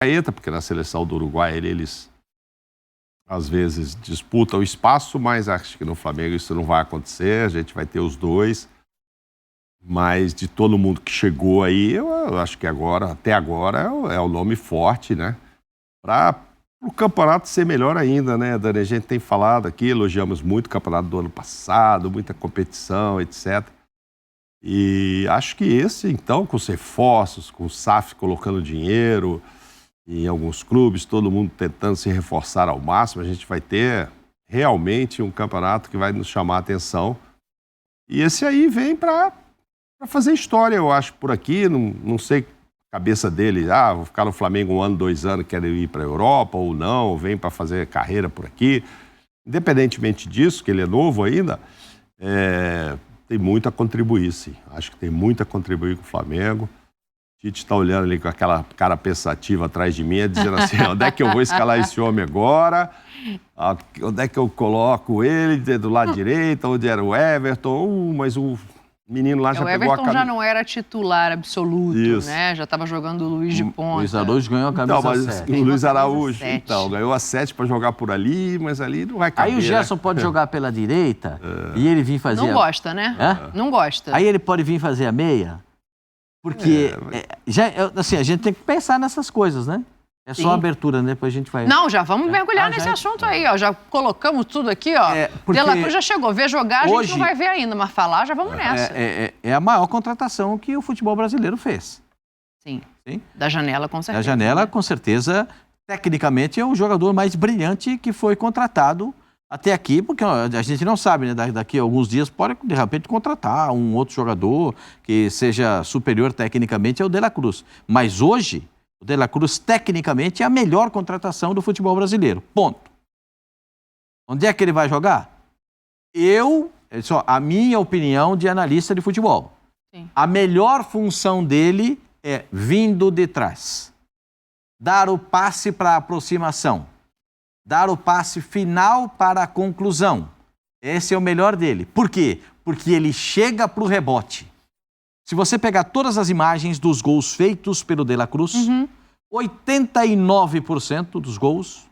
Arrascaeta, porque na seleção do Uruguai eles às vezes disputam o espaço, mas acho que no Flamengo isso não vai acontecer, a gente vai ter os dois. Mas de todo mundo que chegou aí, eu acho que até agora é o nome forte, né? Para o campeonato ser melhor ainda, né, Dani? A gente tem falado aqui, elogiamos muito o campeonato do ano passado, muita competição, etc. E acho que esse, então, com os reforços, com o SAF colocando dinheiro em alguns clubes, todo mundo tentando se reforçar ao máximo, a gente vai ter realmente um campeonato que vai nos chamar a atenção. E esse aí vem para fazer história, eu acho, por aqui. Não sei a cabeça dele, vou ficar no Flamengo 1 ano, 2 anos, quero ir para a Europa ou não, vem para fazer carreira por aqui. Independentemente disso, que ele é novo ainda, tem muito a contribuir, sim. Acho que tem muito a contribuir com o Flamengo. O Tite está olhando ali com aquela cara pensativa atrás de mim, dizendo assim, onde é que eu vou escalar esse homem agora? Onde é que eu coloco ele do lado direito? Onde era o Everton? Mas o menino lá já pegou a camisa. O Everton já não era titular absoluto, né? Já estava jogando o Luiz de ponta. O Luiz Araújo ganhou a camisa 7. O Luiz Araújo, ganhou a 7 para jogar por ali, mas ali não vai caber. Aí o Gerson pode jogar pela direita e ele vir fazer... Não gosta, né? Não gosta. Aí ele pode vir fazer a meia, porque assim, a gente tem que pensar nessas coisas, né? É só abertura, né? Depois a gente vai... Não, já vamos mergulhar nesse assunto aí, ó. Já colocamos tudo aqui, ó. De La Cruz já chegou. Ver jogar a gente não vai ver ainda, mas falar já vamos nessa. É a maior contratação que o futebol brasileiro fez. Sim. Da janela, com certeza. Da janela, com certeza, tecnicamente é o jogador mais brilhante que foi contratado até aqui, porque a gente não sabe, né? Daqui a alguns dias pode, de repente, contratar um outro jogador que seja superior tecnicamente ao De La Cruz. Mas hoje... o De La Cruz, tecnicamente, é a melhor contratação do futebol brasileiro. Ponto. Onde é que ele vai jogar? A minha opinião de analista de futebol. Sim. A melhor função dele é vindo de trás. Dar o passe para a aproximação. Dar o passe final para a conclusão. Esse é o melhor dele. Por quê? Porque ele chega para o rebote. Se você pegar todas as imagens dos gols feitos pelo De La Cruz, 89% dos gols,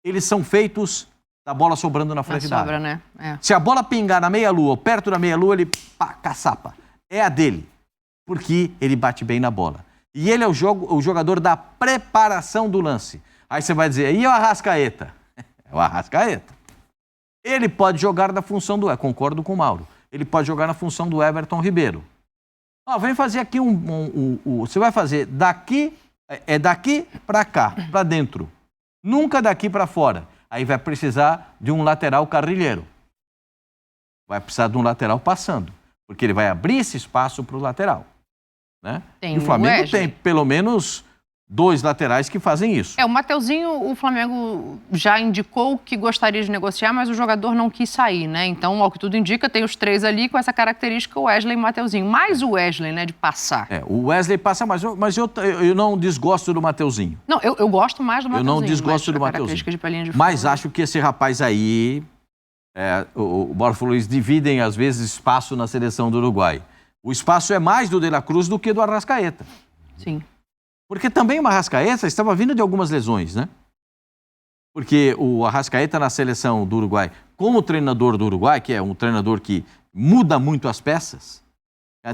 eles são feitos da bola sobrando na frente da área. Né? Se a bola pingar na meia-lua ou perto da meia-lua, ele caçapa. É a dele, porque ele bate bem na bola. E ele é o jogador da preparação do lance. Aí você vai dizer, e o Arrascaeta? É o Arrascaeta. Ele pode jogar na função do... concordo com o Mauro. Ele pode jogar na função do Everton Ribeiro. Vem fazer aqui você vai fazer daqui para cá, para dentro. Nunca daqui para fora. Aí vai precisar de um lateral carrilheiro. Vai precisar de um lateral passando. Porque ele vai abrir esse espaço para o lateral. Né? E o Flamengo tem pelo menos 2 laterais que fazem isso. O Mateuzinho, o Flamengo já indicou que gostaria de negociar, mas o jogador não quis sair, né? Então, ao que tudo indica, tem os 3 ali com essa característica, o Wesley e o Mateuzinho. Mais o Wesley, né, de passar. O Wesley passa mais, mas eu não desgosto do Mateuzinho. Não, eu gosto mais do Mateuzinho. Eu não desgosto do Mateuzinho. Mas acho que esse rapaz aí, o Mauro Luiz, dividem às vezes espaço na seleção do Uruguai. O espaço é mais do De La Cruz do que do Arrascaeta. Sim. Porque também o Arrascaeta estava vindo de algumas lesões, né? Porque o Arrascaeta na seleção do Uruguai, como treinador do Uruguai, que é um treinador que muda muito as peças,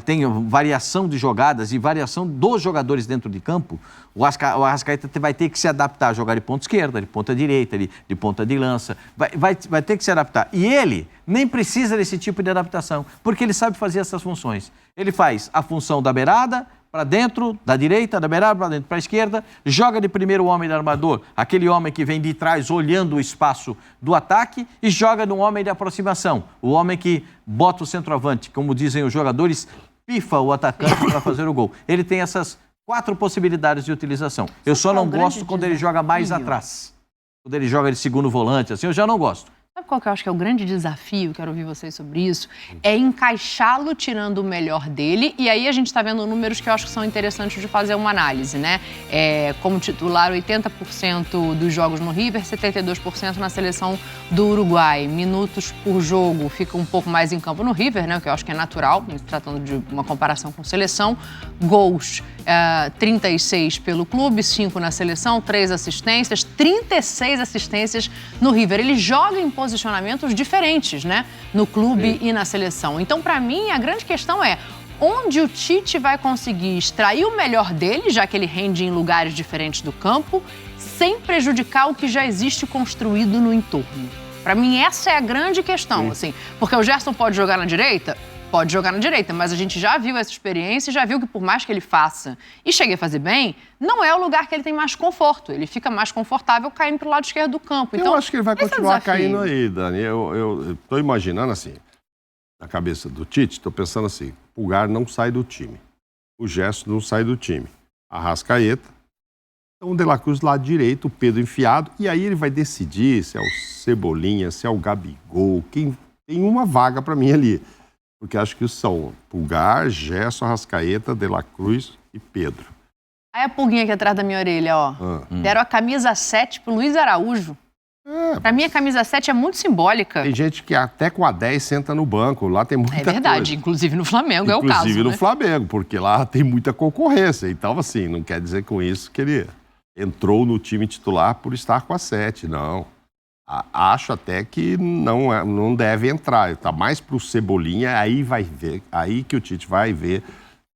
tem variação de jogadas e variação dos jogadores dentro de campo, o Arrascaeta vai ter que se adaptar a jogar de ponta esquerda, de ponta direita, de ponta de lança, vai ter que se adaptar. E ele nem precisa desse tipo de adaptação, porque ele sabe fazer essas funções. Ele faz a função da beirada, para dentro, da direita, da beirada, para dentro, para a esquerda, joga de primeiro o homem de armador, aquele homem que vem de trás olhando o espaço do ataque, e joga no homem de aproximação, o homem que bota o centroavante, como dizem os jogadores, pifa o atacante para fazer o gol. Ele tem essas 4 possibilidades de utilização. Eu só não gosto quando ele joga mais atrás. Quando ele joga de segundo volante, assim, eu já não gosto. Sabe qual que eu acho que é o grande desafio? Quero ouvir vocês sobre isso. É encaixá-lo tirando o melhor dele. E aí a gente está vendo números que eu acho que são interessantes de fazer uma análise, né? Como titular, 80% dos jogos no River, 72% na seleção do Uruguai. Minutos por jogo, fica um pouco mais em campo no River, né? O que eu acho que é natural, tratando de uma comparação com seleção. Gols, 36 pelo clube, 5 na seleção, 3 assistências, 36 assistências no River. Ele joga em posicionamentos diferentes, né? No clube e na seleção. Então, para mim, a grande questão é onde o Tite vai conseguir extrair o melhor dele, já que ele rende em lugares diferentes do campo, sem prejudicar o que já existe construído no entorno. Para mim, essa é a grande questão, assim. Porque o Gerson pode jogar na direita? Pode jogar na direita, mas a gente já viu essa experiência e já viu que por mais que ele faça e chegue a fazer bem, não é o lugar que ele tem mais conforto. Ele fica mais confortável caindo para o lado esquerdo do campo. Então, eu acho que ele vai continuar caindo aí, Dani. Eu tô imaginando assim, na cabeça do Tite, tô pensando assim, o Pulgar não sai do time, o Gerson não sai do time, a Arrascaeta, então o De La Cruz lado direito, o Pedro enfiado, e aí ele vai decidir se é o Cebolinha, se é o Gabigol, quem tem uma vaga para mim ali. Porque acho que são Pulgar, Gerson, Arrascaeta, De La Cruz e Pedro. Aí a pulguinha aqui atrás da minha orelha, ó. Deram a camisa 7 pro Luiz Araújo. Pra mim, a camisa 7 é muito simbólica. Tem gente que até com a 10 senta no banco, lá tem muita coisa. É verdade, inclusive no Flamengo é o caso, Inclusive no né? Flamengo, porque lá tem muita concorrência. Então, assim, não quer dizer com isso que ele entrou no time titular por estar com a 7, não. Acho até que não deve entrar. Está mais para o Cebolinha, aí vai ver, aí que o Tite vai ver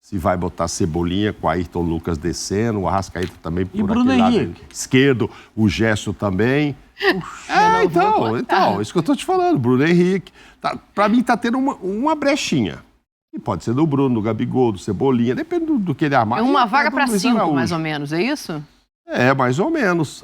se vai botar Cebolinha com o Ayrton Lucas descendo, o Arrascaeta também por aquele lado esquerdo, o Gerson também. Então, isso que eu estou te falando, Bruno Henrique. Para mim está tendo uma brechinha. E pode ser do Bruno, do Gabigol, do Cebolinha, depende do que ele armar. É uma vaga para 5, mais ou menos, é isso? É, mais ou menos.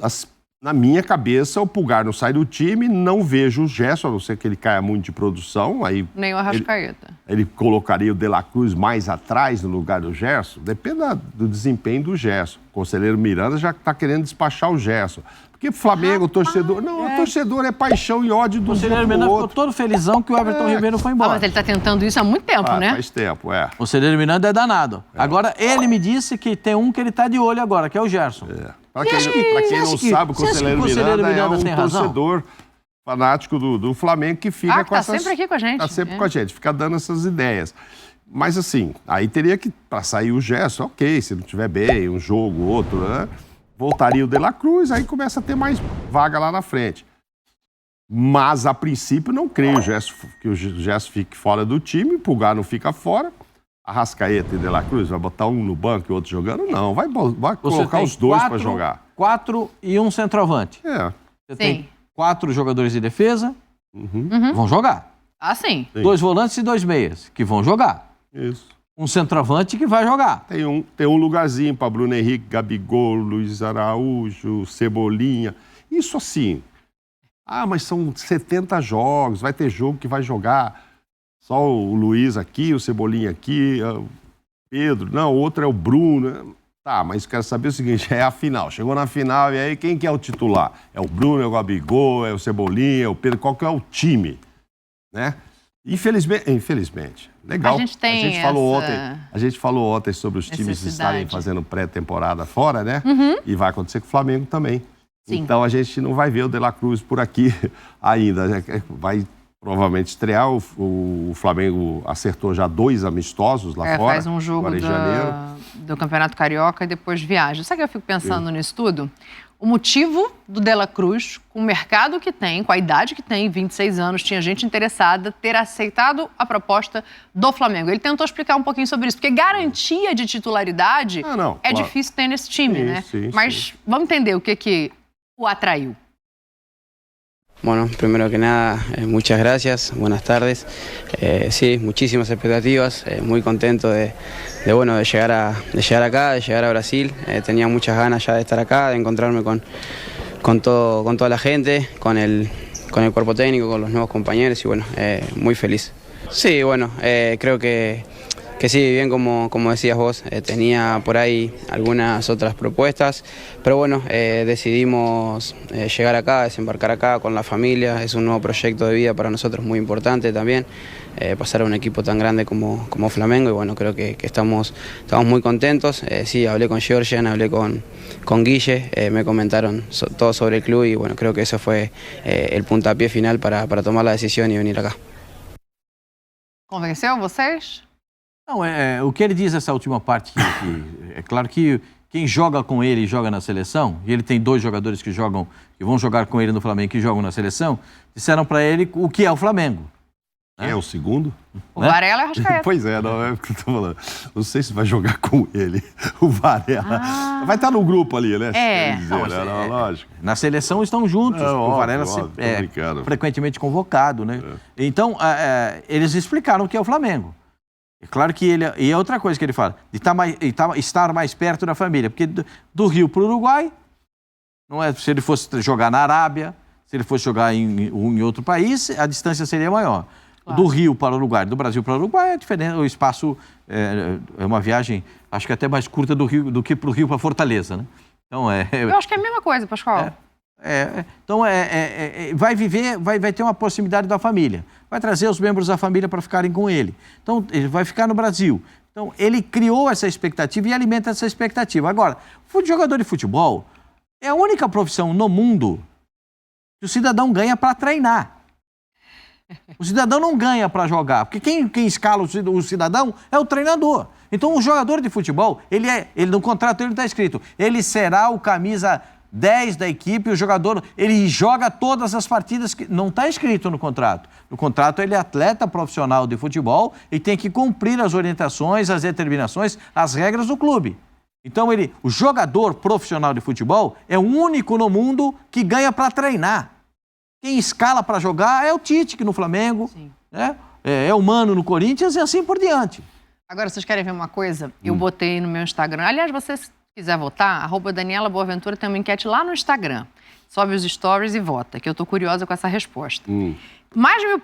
Na minha cabeça, o Pulgar não sai do time, não vejo o Gerson, a não ser que ele caia muito de produção. Aí nem o Arrascaeta. Ele colocaria o De La Cruz mais atrás no lugar do Gerson. Depende do desempenho do Gerson. O conselheiro Miranda já está querendo despachar o Gerson. Porque Flamengo, o torcedor... Não, o torcedor é paixão e ódio do conselheiro Miranda ficou todo felizão que o Everton Ribeiro foi embora. Mas ele está tentando isso há muito tempo, né? Faz tempo, O conselheiro Miranda é danado. Agora, ele me disse que tem um que ele está de olho agora, que é o Gerson. Para quem não sabe, o conselheiro Miranda é um torcedor fanático do Flamengo que fica com essas... Está sempre aqui com a gente. Está sempre com a gente, fica dando essas ideias. Mas assim, aí teria que, para sair o Gerson, ok, se não estiver bem, um jogo, outro, né? Voltaria o De La Cruz, aí começa a ter mais vaga lá na frente. Mas, a princípio, não creio que o Gerson fique fora do time, o Pulgar não fica fora. Arrascaeta e De La Cruz, vai botar um no banco e o outro jogando? Não, vai colocar os dois para jogar. 4 e um centroavante. Você tem 4 jogadores de defesa, vão jogar. Ah, sim. 2 volantes e 2 meias, que vão jogar. Isso. Um centroavante que vai jogar. Tem um lugarzinho para Bruno Henrique, Gabigol, Luiz Araújo, Cebolinha. Isso assim. Mas são 70 jogos, vai ter jogo que vai jogar só o Luiz aqui, o Cebolinha aqui, o Pedro. Não, o outro é o Bruno. Tá, mas quero saber o seguinte, é a final. Chegou na final e aí quem que é o titular? É o Bruno, é o Gabigol, é o Cebolinha, é o Pedro. Qual que é o time? Né? Infelizmente. Legal. A gente falou ontem sobre os times estarem fazendo pré-temporada fora, né? E vai acontecer com o Flamengo também. Sim. Então a gente não vai ver o De La Cruz por aqui ainda. Vai provavelmente estrear. O Flamengo acertou já 2 amistosos lá fora. Faz um jogo do Campeonato Carioca e depois viaja. Sabe o que eu fico pensando nisso tudo? O motivo do De La Cruz, com o mercado que tem, com a idade que tem, 26 anos, tinha gente interessada, ter aceitado a proposta do Flamengo. Ele tentou explicar um pouquinho sobre isso, porque garantia de titularidade difícil ter nesse time, né? Mas vamos entender o que o atraiu. Bueno, primero que nada, muchas gracias, buenas tardes. Sí, muchísimas expectativas, muy contento de llegar acá, de llegar a Brasil. Tenía muchas ganas ya de estar acá, de encontrarme con toda la gente, con el cuerpo técnico, con los nuevos compañeros y bueno, muy feliz. Sí, bueno, creo que que sí, bien como decías vos, tenía por ahí algunas otras propuestas, pero bueno, decidimos llegar acá, desembarcar acá con la familia. Es un nuevo proyecto de vida para nosotros muy importante también, pasar a un equipo tan grande como Flamengo, y bueno, creo que estamos muy contentos. Sí, hablé con Georgian, hablé con Guille, me comentaron todo sobre el club, y bueno, creo que eso fue el puntapié final para tomar la decisión y venir acá. Convenceu vocês? Não, o que ele diz essa última parte, é claro que quem joga com ele e joga na seleção, e ele tem 2 jogadores que vão jogar com ele no Flamengo, que jogam na seleção, disseram para ele o que é o Flamengo. Quem é o segundo? O Varela e o Arrascaeta. Pois é, não é o que eu tô falando. Não sei se vai jogar com ele, o Varela. Vai estar no grupo ali, né? É. Dizer, não, lógico. Na seleção estão juntos, o Varela é frequentemente convocado, né? Então, eles explicaram o que é o Flamengo. É claro que ele... E é outra coisa que ele fala, de estar mais perto da família. Porque do Rio para o Uruguai, não é, se ele fosse jogar na Arábia, se ele fosse jogar em outro país, a distância seria maior. Claro. Do Rio para o Uruguai, do Brasil para o Uruguai é diferente, o espaço é uma viagem, acho que até mais curta do que para o Rio para Fortaleza, né? Então eu acho que é a mesma coisa, Pascoal. Então vai ter uma proximidade da família, vai trazer os membros da família para ficarem com ele. Então ele vai ficar no Brasil. Então ele criou essa expectativa e alimenta essa expectativa. Agora, o jogador de futebol é a única profissão no mundo que o cidadão ganha para treinar. O cidadão não ganha para jogar, porque quem escala o cidadão é o treinador. Então, o jogador de futebol, ele no contrato ele está escrito, ele será o camisa 10 da equipe, o jogador, ele joga todas as partidas, que não está escrito no contrato. No contrato, ele é atleta profissional de futebol e tem que cumprir as orientações, as determinações, as regras do clube. Então, o jogador profissional de futebol é o único no mundo que ganha para treinar. Quem escala para jogar é o Tite, que no Flamengo, né? É o Mano no Corinthians e assim por diante. Agora, vocês querem ver uma coisa? Eu botei no meu Instagram. Aliás, você, se quiser votar, @Daniela Boaventura tem uma enquete lá no Instagram. Sobe os stories e vota, que eu tô curiosa com essa resposta.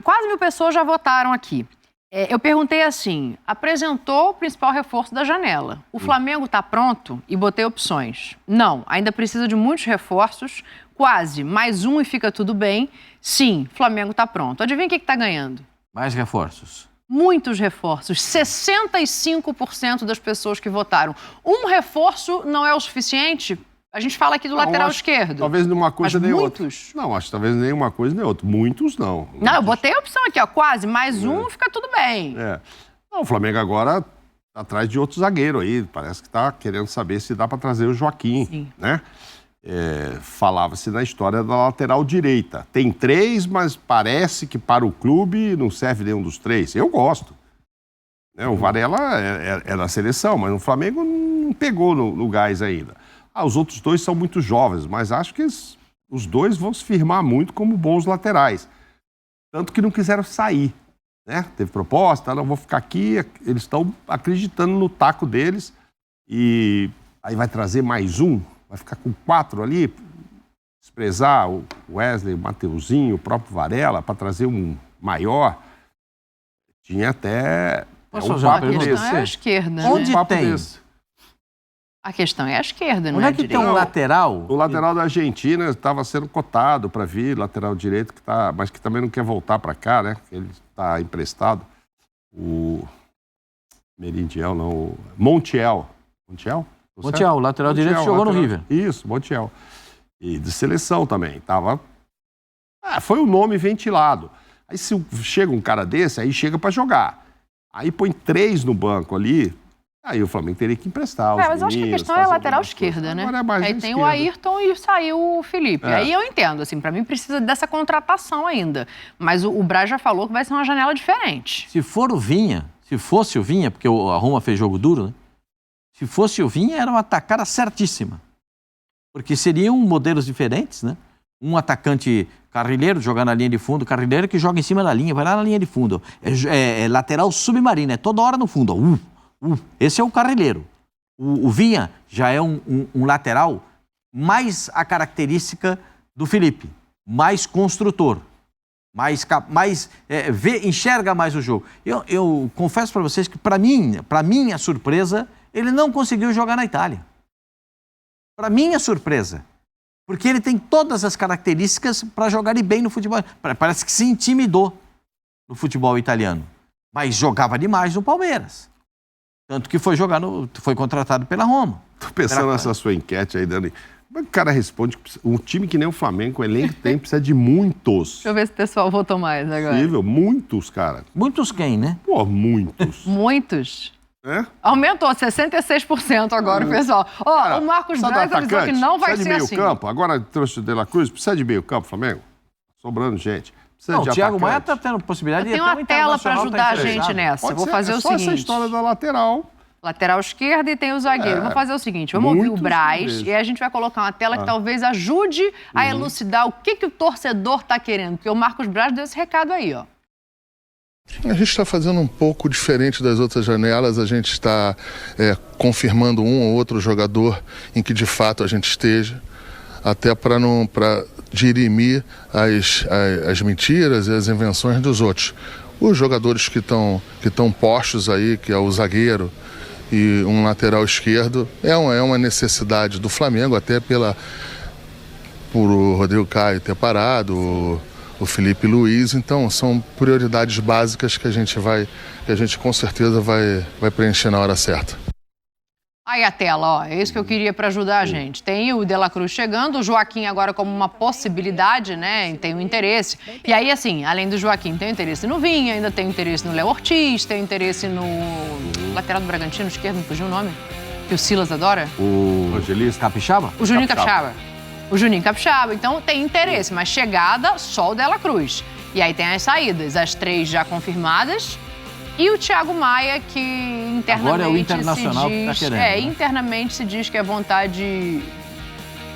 Quase 1000 pessoas já votaram aqui. Eu perguntei assim, apresentou o principal reforço da janela. O Flamengo está pronto? E botei opções. Não, ainda precisa de muitos reforços. Quase, mais um e fica tudo bem. Sim, Flamengo está pronto. Adivinha o que está ganhando? Mais reforços. Muitos reforços. 65% das pessoas que votaram. Um reforço não é o suficiente? A gente fala aqui do lateral esquerdo. Talvez nenhuma coisa nem outra. Muitos? Não, acho que talvez nenhuma coisa nem outra. Muitos não. Não, eu botei a opção aqui, ó. Quase, mais um, fica tudo bem. Não, o Flamengo agora tá atrás de outro zagueiro aí. Parece que está querendo saber se dá para trazer o Joaquim, né? Falava-se na história da lateral direita. Tem 3, mas parece que para o clube não serve nenhum dos 3. Eu gosto. O Varela é na seleção, mas o Flamengo não pegou no gás ainda. Os outros 2 são muito jovens, mas acho que os 2 vão se firmar muito como bons laterais. Tanto que não quiseram sair, né? Teve proposta, não vou ficar aqui. Eles estão acreditando no taco deles e aí vai trazer mais um. Vai ficar com 4 ali, desprezar o Wesley, o Mateuzinho, o próprio Varela, para trazer um maior. Tinha até um papo desse. A questão é a esquerda, Onde né? tem? A questão é a esquerda, não Onde é é que direita. tem um lateral? O lateral da Argentina estava sendo cotado para vir, lateral direito, mas que também não quer voltar para cá, né? Ele está emprestado. O Merindiel, não, o Montiel. Montiel, o lateral direito jogou no River. Isso, Montiel. E de seleção também. Foi um nome ventilado. Aí se chega um cara desse, aí chega para jogar. Aí põe 3 no banco ali, aí o Flamengo teria que emprestar. Mas eu acho que a questão é a lateral esquerda, né? Aí tem o Ayrton e saiu o Felipe. Aí eu entendo, assim, para mim precisa dessa contratação ainda. Mas o Braz já falou que vai ser uma janela diferente. Se fosse o Vinha, porque a Roma fez jogo duro, né? Se fosse o Vinha, era uma tacada certíssima. Porque seriam modelos diferentes, né? Um atacante carrilheiro, jogar na linha de fundo, carrilheiro que joga em cima da linha, vai lá na linha de fundo. É lateral submarino, é toda hora no fundo. Esse é o carrilheiro. O Vinha já é um lateral mais a característica do Felipe, mais construtor. enxerga mais o jogo. Eu confesso para vocês que, para minha surpresa, ele não conseguiu jogar na Itália. Para minha surpresa. Porque ele tem todas as características para jogar bem no futebol. Parece que se intimidou no futebol italiano. Mas jogava demais no Palmeiras. Tanto que foi contratado pela Roma. Tô pensando nessa sua enquete aí, Dani. Como é que o cara responde que um time que nem o Flamengo, o elenco tem, precisa de muitos? Deixa eu ver se o pessoal votou mais agora. Possível, muitos, cara. Muitos quem, né? Pô, muitos. Muitos. É? Aumentou 66% agora, o pessoal. Ó, o Marcos Braz avisou que não vai ser meio assim. Campo. Agora trouxe o De La Cruz. Precisa de meio campo, Flamengo? Sobrando gente. Precisa Não, de o Thiago atacante. Maia está tendo possibilidade de Eu tenho uma tela para ajudar a gente nessa. Pode Vou ser, fazer é o só seguinte. essa história da lateral. Lateral esquerda e tem o zagueiro. Vamos fazer o seguinte, vamos ouvir o muitos Braz vezes. e aí a gente vai colocar uma tela que talvez ajude a elucidar o que o torcedor está querendo. Porque o Marcos Braz deu esse recado aí, ó. A gente está fazendo um pouco diferente das outras janelas, a gente está confirmando um ou outro jogador em que de fato a gente esteja, até para dirimir as mentiras e as invenções dos outros. Os jogadores que estão postos aí, que é o zagueiro e um lateral esquerdo, é uma necessidade do Flamengo, até por o Rodrigo Caio ter parado, o Felipe Luiz, então são prioridades básicas que a gente com certeza vai preencher na hora certa. Aí a tela, ó, é isso que eu queria para ajudar a gente. Tem o De La Cruz chegando, o Joaquim agora como uma possibilidade, né, tem um interesse. E aí, assim, além do Joaquim, tem interesse no Vinha, ainda tem interesse no Léo Ortiz, tem interesse no lateral do Bragantino, esquerdo, não fugiu o nome, que o Silas adora. O Angelista Capixaba? O Juninho Capixaba. O Juninho Capixaba. Então tem interesse, mas chegada só o De La Cruz. E aí tem as saídas, as 3 já confirmadas. E o Thiago Maia, que internamente agora é o Internacional que tá querendo, né? Internamente se diz que a vontade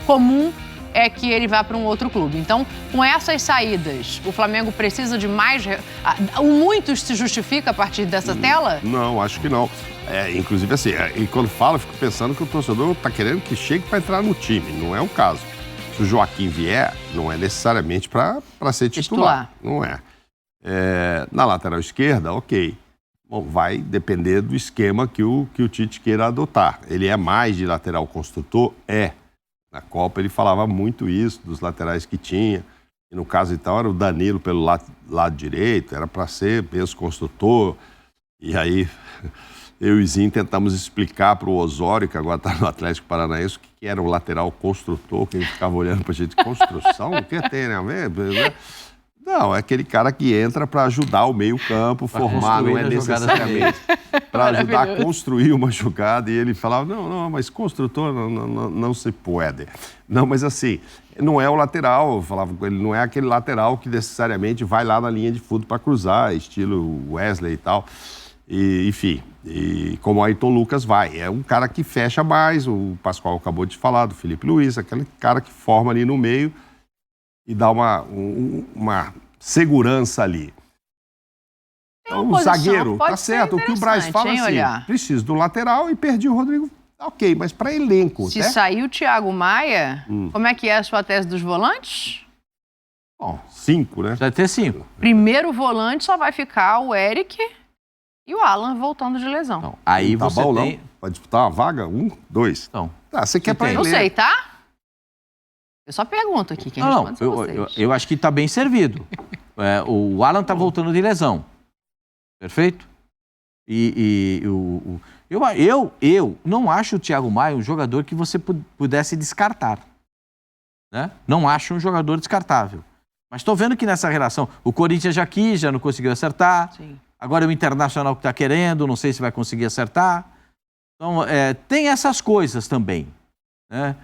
comum é que ele vá para um outro clube. Então, com essas saídas, o Flamengo precisa de mais... O muitos se justifica a partir dessa tela? Não, acho que não. Inclusive, assim, e quando falo, eu fico pensando que o torcedor está querendo que chegue para entrar no time. Não é o caso. Se o Joaquim vier, não é necessariamente para ser titular. Não é. Na lateral esquerda, ok. Bom, vai depender do esquema que o Tite queira adotar. Ele é mais de lateral construtor? Na Copa ele falava muito isso, dos laterais que tinha. E no caso, então, era o Danilo pelo lado direito, era para ser mesmo construtor. E aí, eu e o Zinho tentamos explicar para o Osório, que agora está no Atlético Paranaense, o que era o lateral construtor, que ele ficava olhando para a gente, construção? O que tem, né? Não, é aquele cara que entra para ajudar o meio-campo, formar, não é necessariamente para ajudar a construir uma jogada. E ele falava, não, mas construtor não se pode. Não, mas assim, não é o lateral, eu falava com ele, não é aquele lateral que necessariamente vai lá na linha de fundo para cruzar, estilo Wesley e tal. E, enfim, como o Ayrton Lucas vai. É um cara que fecha mais, o Pascoal acabou de falar, do Felipe Luiz, aquele cara que forma ali no meio e dá uma segurança ali. Então, o zagueiro, tá certo. O que o Braz fala assim, preciso do lateral e perdi o Rodrigo. Ok, mas para elenco. Se sair o Thiago Maia, como é que é a sua tese dos volantes? Bom, 5, né? Vai ter 5. Primeiro volante só vai ficar o Eric e o Alan voltando de lesão. Não, aí tá você bom, tem... não? Vai disputar uma vaga? 1, 2. Não. Tá, você quer para Não elenco. sei, tá? Eu só pergunto aqui, quem responde são vocês. Eu acho que está bem servido. O Alan está voltando de lesão. Perfeito? Eu não acho o Thiago Maia um jogador que você pudesse descartar. Né? Não acho um jogador descartável. Mas estou vendo que nessa relação, o Corinthians já quis, já não conseguiu acertar. Sim. Agora é o Internacional que está querendo, não sei se vai conseguir acertar. Então, tem essas coisas também, né?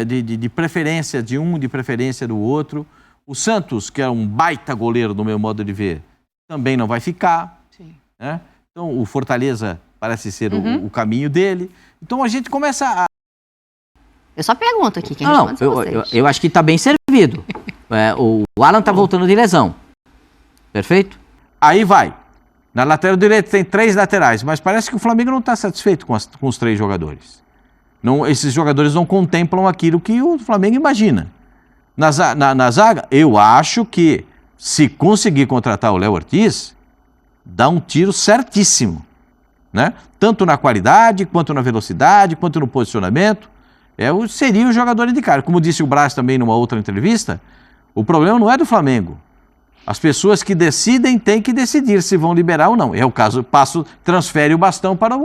De preferência de um, de preferência do outro. O Santos, que é um baita goleiro, no meu modo de ver, também não vai ficar. Sim. Né? Então, o Fortaleza parece ser o caminho dele. Então, a gente começa a... Eu só pergunto aqui, quem responde são vocês. Eu acho que está bem servido. O Alan está voltando de lesão. Perfeito? Aí vai. Na lateral direita tem 3 laterais, mas parece que o Flamengo não está satisfeito com os 3 jogadores. Não, esses jogadores não contemplam aquilo que o Flamengo imagina. Na zaga, eu acho que se conseguir contratar o Léo Ortiz, dá um tiro certíssimo, né? Tanto na qualidade, quanto na velocidade, quanto no posicionamento. Seria o jogador indicado. Como disse o Braz também numa outra entrevista, o problema não é do Flamengo. As pessoas que decidem têm que decidir se vão liberar ou não. É o caso, transfere o bastão para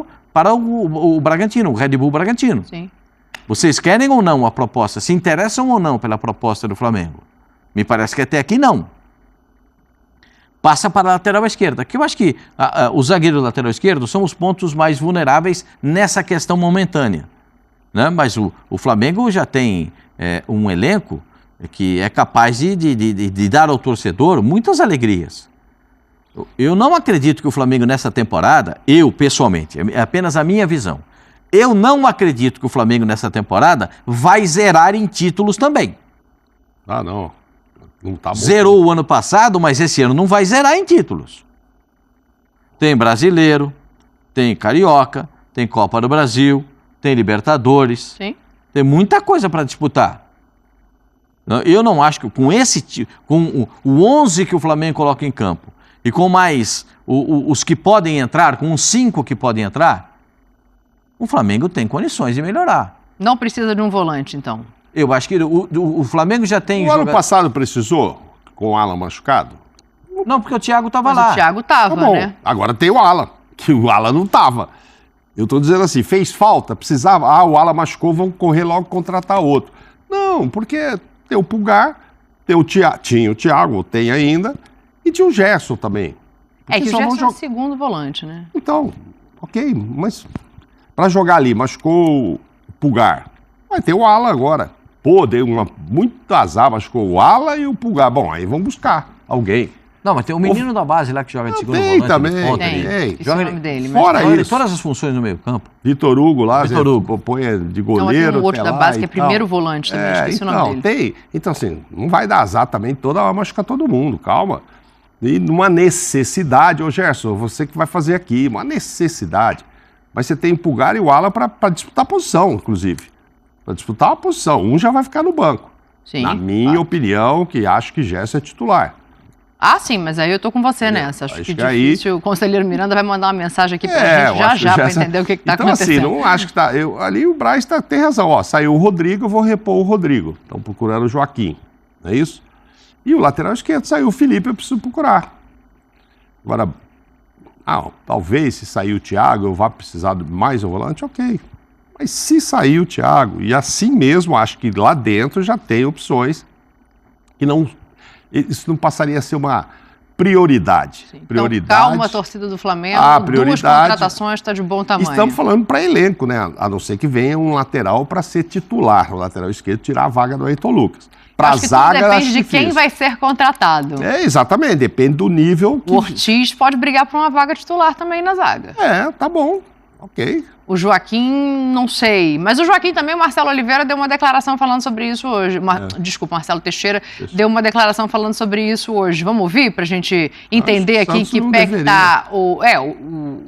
o Bragantino, o Red Bull Bragantino. Sim. Vocês querem ou não a proposta? Se interessam ou não pela proposta do Flamengo? Me parece que até aqui não. Passa para a lateral esquerda, que eu acho que o zagueiro e o lateral esquerdo são os pontos mais vulneráveis nessa questão momentânea, né? Mas o Flamengo já tem um elenco que é capaz de dar ao torcedor muitas alegrias. Eu não acredito que o Flamengo nessa temporada, eu pessoalmente, é apenas a minha visão, eu não acredito que o Flamengo nessa temporada vai zerar em títulos também. Ah, não. Não tá bom. Zerou o ano passado, mas esse ano não vai zerar em títulos. Tem Brasileiro, tem Carioca, tem Copa do Brasil, tem Libertadores. Sim. Tem muita coisa para disputar. Eu não acho que com o 11 que o Flamengo coloca em campo e com mais os que podem entrar, com os 5 que podem entrar, o Flamengo tem condições de melhorar. Não precisa de um volante, então? Eu acho que o Flamengo já tem... O ano passado precisou, com o Alan machucado? Não, porque o Thiago estava Mas lá. o Thiago estava, Tá bom. né? Agora tem o Alan, que o Alan não estava. Eu estou dizendo assim, fez falta, precisava... o Alan machucou, vamos correr logo contratar outro. Não, porque tem o Pulgar, tinha o Thiago, tem ainda, e tinha o Gerson também. É que o só vão Gerson é o segundo volante, né? Então, ok, mas para jogar ali, machucou o Pulgar. Vai ter o Alan agora. Pô, deu muito azar, machucou o Alan e o Pulgar. Bom, aí vamos buscar alguém. Não, mas tem um menino da base lá que joga de segundo tem volante. também, Ponta, tem. Esqueci o nome dele. Fora Olha, isso. todas as funções no meio campo. Vitor Hugo lá, Vitor Hugo. põe de Não, mas tem goleiro. um outro até da lá base que e é primeiro tal. volante também, esqueci o nome dele. Tem. Então, assim, não vai dar azar também toda hora machucar todo mundo, calma. E numa necessidade, ô Gerson, você que vai fazer aqui, uma necessidade. Mas você tem o Pulgar e o Alan para disputar a posição, inclusive. Para disputar a posição. Um já vai ficar no banco. Sim. Na minha opinião, que acho que Gerson é titular. Ah, sim, mas aí eu tô com você nessa. Acho que difícil. O conselheiro Miranda vai mandar uma mensagem aqui pra gente já para entender o que tá acontecendo. Então, assim, não acho que tá... ali o Braz tem razão. Ó, saiu o Rodrigo, eu vou repor o Rodrigo. Estão procurando o Joaquim, não é isso? E o lateral esquerdo saiu o Felipe, eu preciso procurar. Agora, talvez se sair o Thiago, eu vá precisar de mais um volante, ok. Mas se sair o Thiago, e assim mesmo, acho que lá dentro já tem opções que não... Isso não passaria a ser uma prioridade. Sim. Prioridade. Então, calma, torcida do Flamengo. Prioridade. 2 contratações, está de bom tamanho. Estamos falando para elenco, né? A não ser que venha um lateral para ser titular, o lateral esquerdo tirar a vaga do Ayrton Lucas. Para a zaga, depende acho de difícil. quem vai ser contratado. Exatamente, depende do nível. O Ortiz pode brigar por uma vaga titular também na zaga. Tá bom, ok. O Joaquim, não sei. Mas o Joaquim também, o Marcelo Oliveira deu uma declaração falando sobre isso hoje. Desculpa, Marcelo Teixeira deu uma declaração falando sobre isso hoje. Vamos ouvir para a gente entender aqui que pé que está o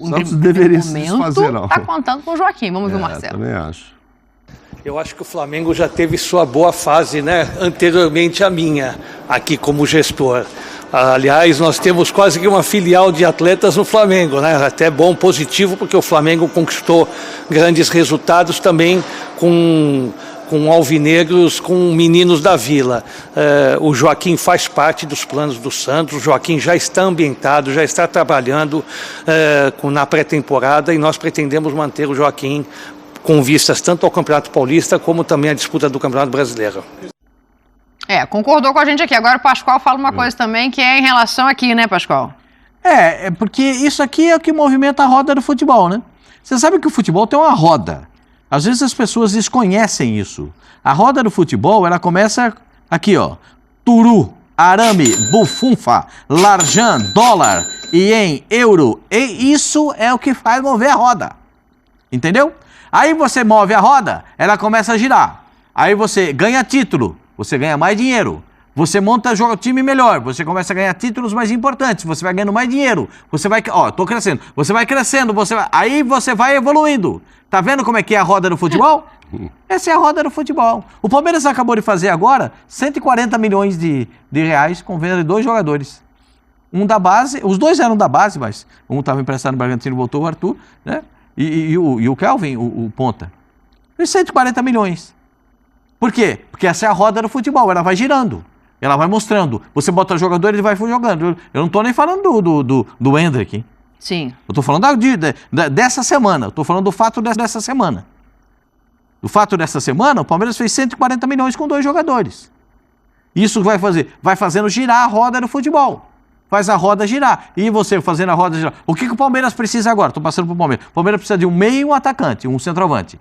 Santos deveria se desfazer, não. Está contando com o Joaquim. Vamos ouvir o Marcelo. Também acho. Eu acho que o Flamengo já teve sua boa fase, né? Anteriormente à minha, aqui como gestor. Aliás, nós temos quase que uma filial de atletas no Flamengo, né? Até bom, positivo, porque o Flamengo conquistou grandes resultados também com alvinegros, com meninos da Vila. O Joaquim faz parte dos planos do Santos, o Joaquim já está ambientado, já está trabalhando na pré-temporada e nós pretendemos manter o Joaquim com vistas tanto ao Campeonato Paulista como também à disputa do Campeonato Brasileiro. Concordou com a gente aqui. Agora o Pascoal fala uma coisa também que é em relação aqui, né, Pascoal? Porque isso aqui é o que movimenta a roda do futebol, né? Você sabe que o futebol tem uma roda. Às vezes as pessoas desconhecem isso. A roda do futebol, ela começa aqui, ó. Turu, arame, bufunfa, larjan, dólar, ien, euro. E isso é o que faz mover a roda. Entendeu? Aí você move a roda, ela começa a girar. Aí você ganha título. Você ganha mais dinheiro, você monta time melhor, você começa a ganhar títulos mais importantes, você vai ganhando mais dinheiro, você vai, tô crescendo, você vai crescendo, aí você vai evoluindo. Tá vendo como é que é a roda do futebol? Essa é a roda do futebol. O Palmeiras acabou de fazer agora 140 milhões de reais com venda de 2 jogadores. Um da base, os 2 eram da base, mas um estava emprestado no Bragantino, voltou o Arthur, né? E o Kelvin, o ponta. E 140 milhões. Por quê? Porque essa é a roda do futebol, ela vai girando. Ela vai mostrando. Você bota o jogador, ele vai jogando. Eu não estou nem falando do Hendrick, hein? Sim. Eu estou falando dessa semana. Eu estou falando do fato dessa semana. Do fato dessa semana, o Palmeiras fez 140 milhões com 2 jogadores. Isso vai fazendo girar a roda do futebol. Faz a roda girar. E você fazendo a roda girar. O que o Palmeiras precisa agora? Estou passando para o Palmeiras. O Palmeiras precisa de um meio e um atacante, um centroavante.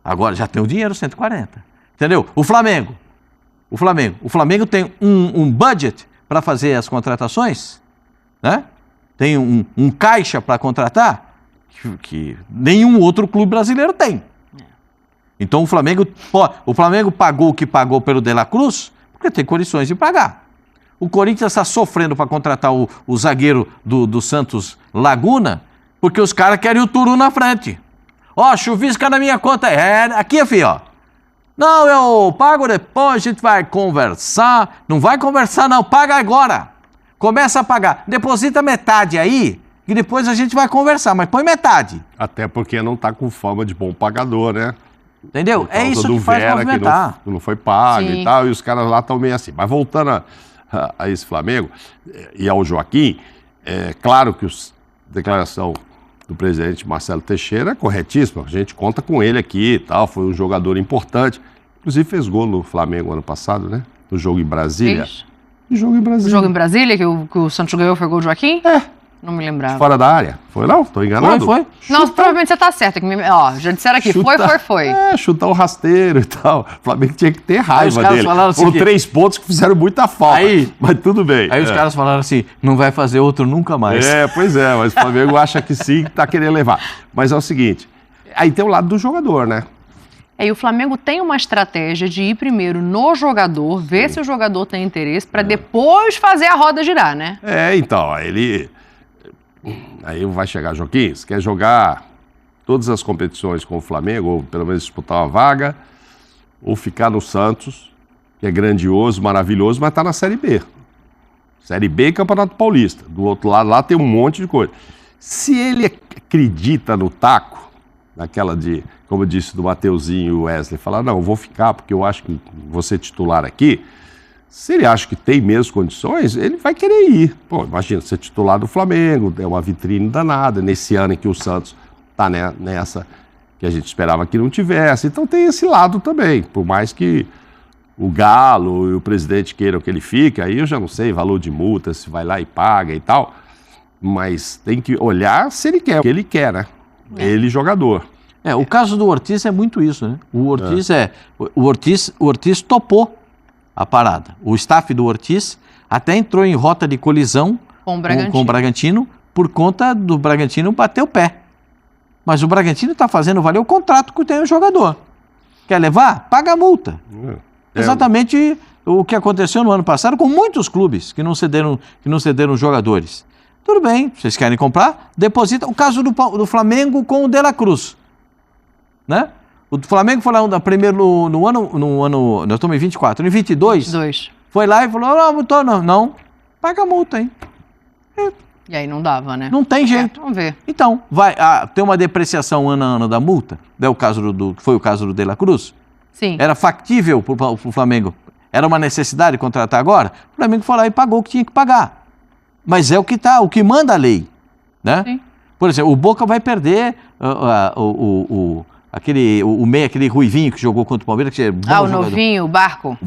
Agora já tem o dinheiro, 140. Entendeu? O Flamengo tem um budget para fazer as contratações, né? Tem um caixa para contratar que nenhum outro clube brasileiro tem. Então o Flamengo pagou o que pagou pelo De La Cruz porque tem condições de pagar. O Corinthians está sofrendo para contratar o zagueiro do Santos Laguna porque os caras querem o Turu na frente. Ó, chuvisca na minha conta. Aqui, filho, ó. Não, eu pago depois, a gente vai conversar. Não vai conversar, não. Paga agora. Começa a pagar. Deposita metade aí, e depois a gente vai conversar, mas põe metade. Até porque não está com fama de bom pagador, né? Entendeu? É isso que faz Vera, movimentar. Que não foi pago Sim. e tal, e os caras lá estão meio assim. Mas voltando a esse Flamengo e ao Joaquim, é claro que a declaração do presidente Marcelo Teixeira é corretíssima. A gente conta com ele aqui e tal, foi um jogador importante. Inclusive fez gol no Flamengo ano passado, né? No jogo em Brasília. Fez? No jogo em Brasília. O jogo em Brasília, que o Santos ganhou, foi gol do Joaquim? Não me lembrava. Fora da área. Foi não? Tô enganado? Foi. Não, provavelmente você tá certo. Já disseram aqui, foi. Chutar o rasteiro e tal. O Flamengo tinha que ter raiva caras dele. falaram assim Foram que- 3 pontos que fizeram muita falta. Mas tudo bem. Aí os caras falaram assim, não vai fazer outro nunca mais. Pois é, mas o Flamengo acha que sim, que tá querendo levar. Mas é o seguinte, aí tem o lado do jogador, né? E o Flamengo tem uma estratégia de ir primeiro no jogador, ver se o jogador tem interesse, para depois fazer a roda girar, né? Então, aí vai chegar, Joaquim, você quer jogar todas as competições com o Flamengo, ou pelo menos disputar uma vaga, ou ficar no Santos, que é grandioso, maravilhoso, mas tá na Série B. Série B e Campeonato Paulista. Do outro lado, lá tem um monte de coisa. Se ele acredita no taco, naquela de, como eu disse, do Mateuzinho e o Wesley, falar, não, eu vou ficar porque eu acho que vou ser titular aqui, se ele acha que tem mesmo condições, ele vai querer ir. Pô, imagina, ser titular do Flamengo, é uma vitrine danada, nesse ano em que o Santos está nessa que a gente esperava que não tivesse. Então tem esse lado também, por mais que o Galo e o presidente queiram que ele fique, aí eu já não sei, valor de multa, se vai lá e paga e tal, mas tem que olhar se ele quer, o que ele quer, né? Ele, jogador. O caso do Ortiz é muito isso, né? O Ortiz topou a parada. O staff do Ortiz até entrou em rota de colisão com o Bragantino por conta do Bragantino bater o pé. Mas o Bragantino está fazendo valer o contrato que tem o jogador. Quer levar? Paga a multa. Exatamente o que aconteceu no ano passado com muitos clubes que não cederam jogadores. Tudo bem, vocês querem comprar? Deposita. O caso do Flamengo com o De La Cruz. Né? O Flamengo foi lá primeiro no ano. Nós estamos em 24. Em 22, foi lá e falou: não, paga a multa, hein? E aí não dava, né? Não tem jeito. Vamos ver. Então, vai ter uma depreciação ano a ano da multa? Foi o caso do De La Cruz? Sim. Era factível para o Flamengo? Era uma necessidade contratar agora? O Flamengo foi lá e pagou o que tinha que pagar. Mas é o que manda a lei, né? Sim. Por exemplo, o Boca vai perder aquele ruivinho que jogou contra o Palmeiras. Que é bom o jogador. novinho, o Barco.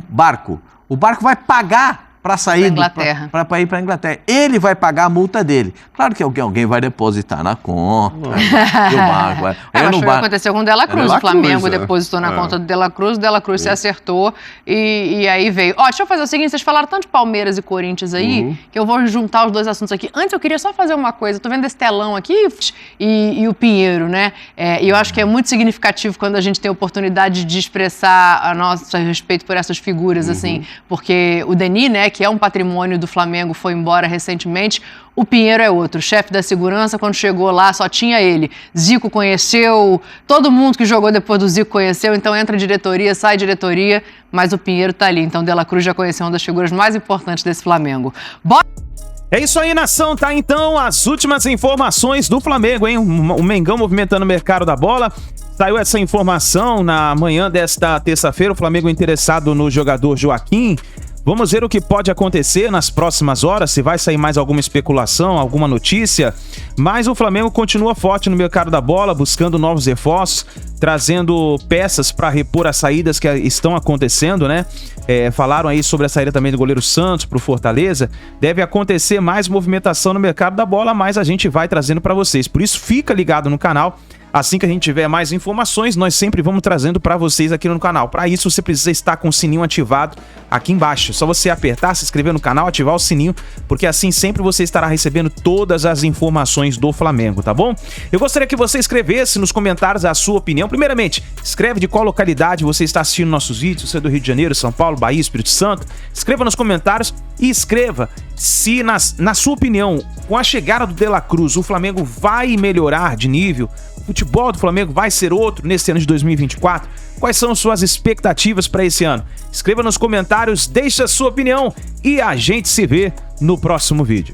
O Barco vai pagar para sair Pra Inglaterra. para ir para a Inglaterra. Ele vai pagar a multa dele. Claro que alguém vai depositar na conta. E o Barco vai. Acho que aconteceu com o De La Cruz. O Flamengo depositou na conta do De La Cruz, o De La Cruz se acertou e aí veio. Deixa eu fazer o seguinte, vocês falaram tanto de Palmeiras e Corinthians aí, que eu vou juntar os dois assuntos aqui. Antes eu queria só fazer uma coisa, tô vendo esse telão aqui e o Pinheiro, né? E eu acho que é muito significativo quando a gente tem a oportunidade de expressar a nosso respeito por essas figuras, assim, porque o Denis, né, que é um patrimônio do Flamengo, foi embora recentemente. O Pinheiro é outro, chefe da segurança. Quando chegou lá, só tinha ele. Zico conheceu, todo mundo que jogou depois do Zico conheceu, então entra diretoria, sai diretoria, mas o Pinheiro tá ali. Então, De La Cruz já conheceu uma das figuras mais importantes desse Flamengo. É isso aí, nação. Tá então as últimas informações do Flamengo, hein? O Mengão movimentando o mercado da bola. Saiu essa informação na manhã desta terça-feira, o Flamengo interessado no jogador Joaquim. Vamos ver o que pode acontecer nas próximas horas, se vai sair mais alguma especulação, alguma notícia. Mas o Flamengo continua forte no mercado da bola, buscando novos reforços, trazendo peças para repor as saídas que estão acontecendo, né? Falaram aí sobre a saída também do goleiro Santos para o Fortaleza. Deve acontecer mais movimentação no mercado da bola, mas a gente vai trazendo para vocês. Por isso, fica ligado no canal. Assim que a gente tiver mais informações, nós sempre vamos trazendo para vocês aqui no canal. Para isso, você precisa estar com o sininho ativado aqui embaixo. É só você apertar, se inscrever no canal, ativar o sininho, porque assim sempre você estará recebendo todas as informações do Flamengo, tá bom? Eu gostaria que você escrevesse nos comentários a sua opinião. Primeiramente, escreve de qual localidade você está assistindo nossos vídeos, se é do Rio de Janeiro, São Paulo, Bahia, Espírito Santo. Escreva nos comentários e escreva se, na sua opinião, com a chegada do De La Cruz, o Flamengo vai melhorar de nível. O futebol do Flamengo vai ser outro nesse ano de 2024? Quais são suas expectativas para esse ano? Escreva nos comentários, deixe a sua opinião e a gente se vê no próximo vídeo.